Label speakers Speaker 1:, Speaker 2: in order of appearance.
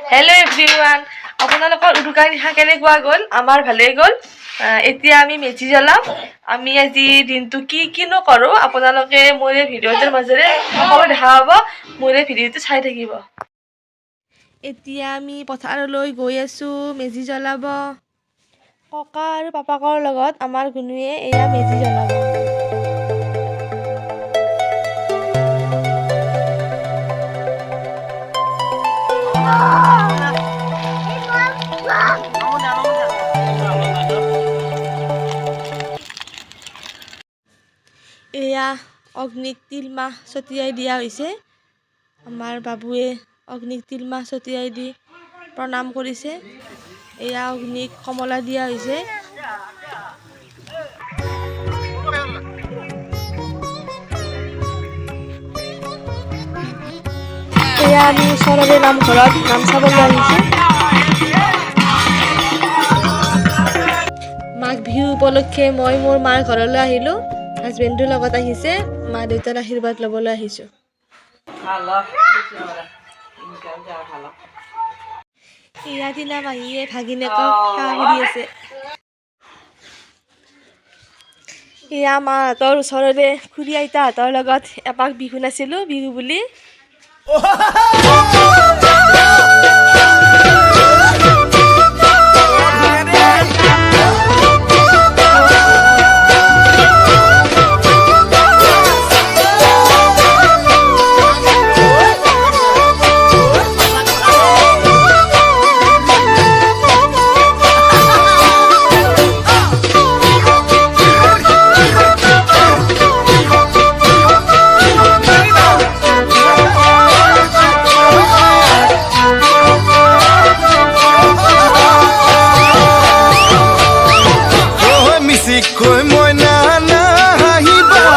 Speaker 1: hello everyone আপোনালোকৰ উৰুকাৰ নিশা কেনেকুৱা গ'ল আমাৰ ভালেই গ'ল এতিয়া আমি মেজি জ্বলাম আমি আজি দিনটো কিনো কৰো আপোনালোকে মোৰ ভিডিঅ'টোৰ মাজেৰে সকলো দেখা পাব মোৰ ভিডিঅ'টো চাই থাকিব এতিয়া আমি পথাৰলৈ গৈ আছো মেজি জ্বলাব ককা আৰু পাপাকৰ লগত আমাৰ গুনুয়ে এয়া মেজি জ্বলাব এয়া অগ্নিক তিল মাহ ছটিয়াই দিয়া হৈছে আমাৰ বাবুৱে অগ্নিক তিল মাহ ছটিয়াই দি প্ৰণাম কৰিছে এয়া অগ্নিক কমলা দিয়া হৈছে এয়া আমি ওচৰৰে নামঘৰত নাম চাবলৈ আহিছোঁ মাঘ বিহু উপলক্ষে মই মোৰ মাৰ ঘৰলৈ আহিলোঁ হাজবেণ্ডৰ লগত আহিছে মা দেউতাৰ আশীৰ্বাদ ল'বলৈ আহিছোঁ এয়া দিনা মাহীয়ে ভাগিনেকক সেৱা কৰি আছে এয়া মাহঁতৰ ওচৰৰে খুৰী আইতাহঁতৰ লগত এপাক বিহু নাচিলোঁ বিহু বুলি
Speaker 2: Koi moi na na hiba,